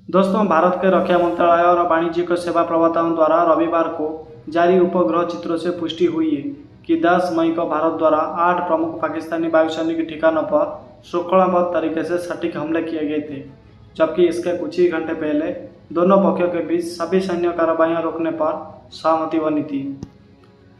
दोस्तों, भारत के रक्षा मंत्रालय और वाणिज्यिक सेवा प्रवक्ताओं द्वारा रविवार को जारी उपग्रह चित्रों से पुष्टि हुई है कि 10 मई को भारत द्वारा 8 प्रमुख पाकिस्तानी वायुसैनिक ठिकानों पर श्रृंखलाबद्ध तरीके से सटीक हमले किए गए थे, जबकि इसके कुछ ही घंटे पहले दोनों पक्षों के बीच सभी सैन्य कार्रवाइयां रोकने पर सहमति बनी थी।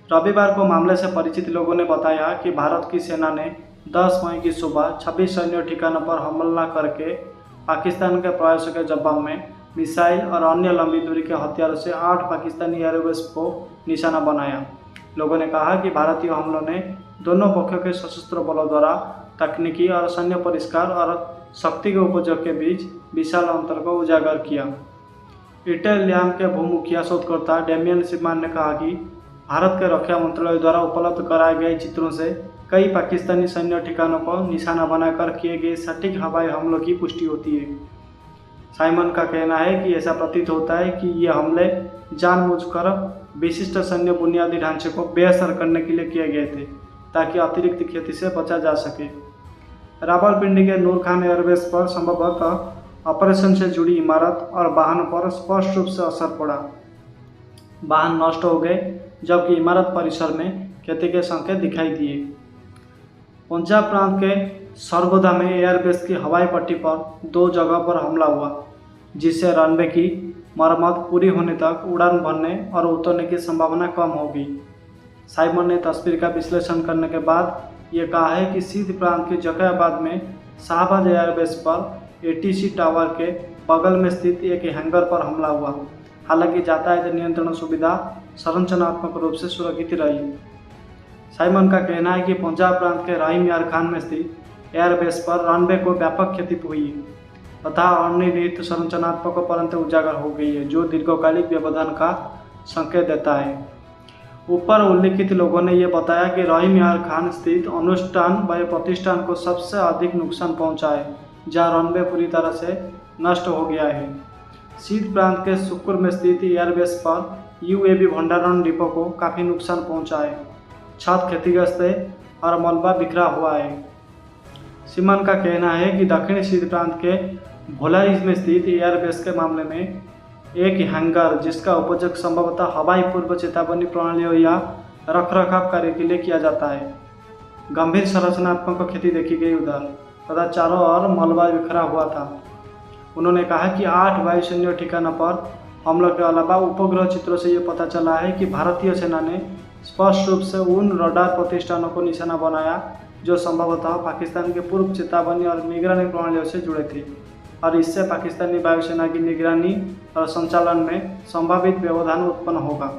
रविवार को मामले से परिचित लोगों ने बताया कि भारत की सेना ने 10 मई की सुबह 26 सैन्य ठिकानों पर हमला करके पाकिस्तान के प्रयासों के जवाब में मिसाइल और अन्य लंबी दूरी के हथियारों से 8 पाकिस्तानी एयरबेस को निशाना बनाया। लोगों ने कहा कि भारतीय हमलों ने दोनों पक्षों के सशस्त्र बलों द्वारा तकनीकी और सैन्य परिष्कार और शक्ति के उपयोग के बीच विशाल अंतर को उजागर किया। इटालियन के भूमुखिया शोधकर्ता डेमियन सिमान ने कहा कि भारत के रक्षा मंत्रालय द्वारा उपलब्ध कराए गए चित्रों से कई पाकिस्तानी सैन्य ठिकानों को निशाना बनाकर किए गए सटीक हवाई हमलों की पुष्टि होती है। साइमन का कहना है कि ऐसा प्रतीत होता है कि ये हमले जानबूझकर विशिष्ट सैन्य बुनियादी ढांचे को बेअसर करने के लिए किए गए थे, ताकि अतिरिक्त क्षति से बचा जा सके। रावलपिंडी के नूर खान एयरबेस पर संभवतः ऑपरेशन से जुड़ी इमारत और वाहन पर स्पष्ट रूप से असर पड़ा। वाहन नष्ट हो गए, जबकि इमारत परिसर में क्षति के संकेत दिखाई दिए। पंजाब प्रांत के सरगोदा में एयरबेस की हवाई पट्टी पर 2 जगह पर हमला हुआ, जिससे रनवे की मरम्मत पूरी होने तक उड़ान भरने और उतरने की संभावना कम होगी। साइमन ने तस्वीर का विश्लेषण करने के बाद ये कहा है कि सिंध प्रांत के जकियाबाद में शाहबाज एयरबेस पर एटीसी टावर के बगल में स्थित एक हैंगर पर हमला हुआ। हालांकि यातायात नियंत्रण सुविधा संरचनात्मक रूप से सुरक्षित रही। साइमन का कहना है कि पंजाब प्रांत के रहीम यार खान में स्थित एयरबेस पर रनवे को व्यापक क्षति हुई तथा अनिर्णित संरचनात्मक परंतें उजागर हो गई है, जो दीर्घकालिक व्यवधान का संकेत देता है। ऊपर उल्लिखित लोगों ने यह बताया कि रहीम यार खान स्थित अनुष्ठान व प्रतिष्ठान को सबसे अधिक नुकसान पहुंचा है, जहां रनवे पूरी तरह से नष्ट हो गया है। सिंध प्रांत के सुकुर में स्थित एयरबेस पर यूएवी भंडारण डिपो को काफ़ी नुकसान पहुंचा है। छत क्षतिग्रस्त है और मलबा बिखरा हुआ है। सिमन का कहना है कि दक्षिणी सिंध प्रांत के भोलाइज में स्थित एयरबेस के मामले में एक हैंगर, जिसका उपयोग संभवतः हवाई पूर्व चेतावनी प्रणालियों या रखरखाव कार्य के लिए किया जाता है, गंभीर संरचनात्मक क्षति देखी गई उधर तथा चारों ओर मलबा बिखरा हुआ था। उन्होंने कहा कि 8 वायुसैन्य ठिकानों पर हमलों के अलावा उपग्रह चित्रों से ये पता चला है कि भारतीय सेना ने स्पष्ट रूप से उन रडार प्रतिष्ठानों को निशाना बनाया जो संभवतः पाकिस्तान के पूर्व चेतावनी और निगरानी प्रणालियों से जुड़े थे, और इससे पाकिस्तानी वायुसेना की निगरानी और संचालन में संभावित व्यवधान उत्पन्न होगा।